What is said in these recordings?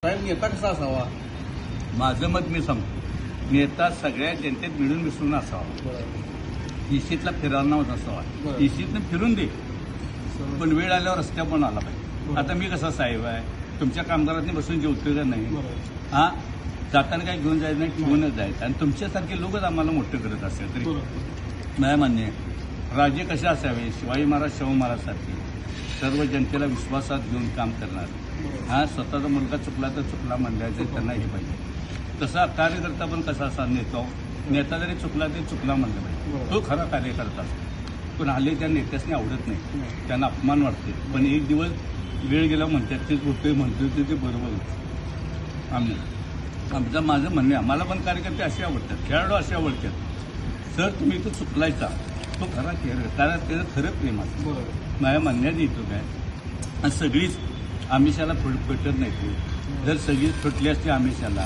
साहेब नेता कसा असावा? माझं मत मी सांगतो. नेता सगळ्या जनतेत मिळून मिसळून असावा. इशीतला फिरांना असावा. बरं. इशीतनं फिरून दे, पण वेळ आल्यावर रस्त्यावर पण आला पाहिजे. आता मी कसा साहेब आहे, तुमच्या कामगारांनी बसून जेवतोय का नाही? हा, जाताना काय घेऊन जायचं नाही, ठेवूनच जायचं. आणि तुमच्यासारखे लोकच आम्हाला मोठं करत असेल तरी नाही मान्य आहे. राजे कसे असावे? शिवाजी महाराज, शाहू महाराज सारखे सर्व जनतेला विश्वासात घेऊन काम करणार. हा, स्वतःचा मुलगा चुकला तर चुकला म्हणल्याचं त्यांना हे पाहिजे. तसा कार्यकर्ता पण कसा असा नेता जरी चुकला तरी चुकला म्हणलं पाहिजे. तो खरा कार्यकर्ता असतो. पण हल्ली त्या नेत्यासनी आवडत नाही, त्यांना अपमान वाटते. पण एक दिवस वेळ गेला म्हणतात तेच होतोय, म्हणतोय ते बरोबर होतं. आमचं माझं म्हणणे, आम्हाला पण कार्यकर्ते असे आवडतात, खेळाडू असे आवडतात. सर तुम्ही तो चुकलायचा, तो खरा खेळ, कारण त्याचं खरं प्रेम असतं. माझ्या म्हणण्यात येतो काय, आणि सगळीच आमिषाला पेटत नाही. ते जर सगळीच फुटली असते आमिषाला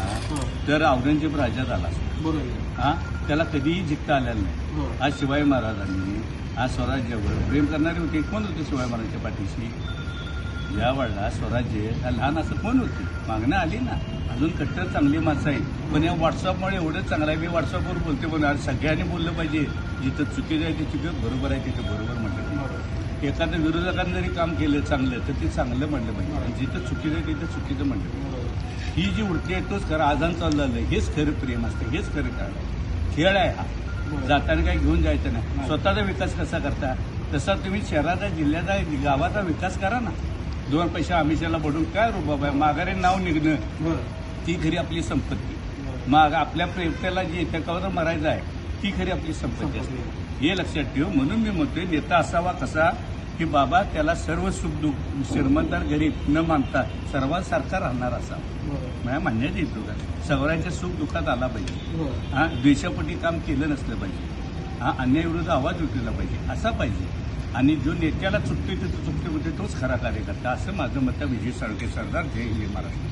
तर औरंगजेब राजा झाला असता. हा, त्याला कधीही जिंकता आलेलं नाही. आज शिवाजी महाराजांनी आज स्वराज्यावर प्रेम करणारे होते. कोण होते शिवाजी महाराजांच्या पाठीशी? ज्या वेळेला स्वराज्य लहान असं कोण होते, मागणं आली ना. अजून कट्टर चांगली माणसं आहे, पण या व्हॉट्सअपमुळे एवढं चांगलं आहे. मी व्हॉट्सअपवर बोलते, पण आज सगळ्यांनी बोललं पाहिजे. जिथं चुकीचं आहे ते चुकीचं, बरोबर आहे तिथं बरोबर म्हटलं. एखाद्या विरोधकांनी जरी काम केलं चांगलं तर ते चांगलं म्हणलं पाहिजे, आणि जिथं चुकीचं आहे तिथं चुकीचं म्हणलं. ही जी उडती आहे तोच खरं आजान चाललं आहे. हेच खरं प्रेम असतं, हेच खरं खेळ आहे. हा, जाताना काही घेऊन जायचं नाही. स्वतःचा विकास कसा करता, तसा तुम्ही शहराचा, जिल्ह्याचा, गावाचा विकास करा ना. 2 पैसे आमिषाला पडून काय रुबाब आहे? माघारी नाव निघणं ती खरी आपली संपत्ती. मग आपल्या प्रेमतेला जी एकावर मरायचं आहे ती खरी आपली संपत्ती असते. हे लक्षात ठेव. म्हणून मी म्हणतोय नेता असावा कसा, की बाबा त्याला सर्व सुख दुःख, श्रीमंत गरीब न मानता सर्वांसारखा राहणार असा. माझ्या म्हणण्यात येतो का, सगळ्यांच्या सुख दुःखात आला पाहिजे. हा, द्वेषापोटी काम केलं नसलं पाहिजे. हा, अन्यायविरुद्ध आवाज उठलेला पाहिजे, असा पाहिजे. आणि जो नेत्याला चुकते तिथं चुकते होते तोच खरा कार्यकर्ता, असं माझं मत. विजय साळुंखे सरदार. जय हिंद महाराष्ट्र.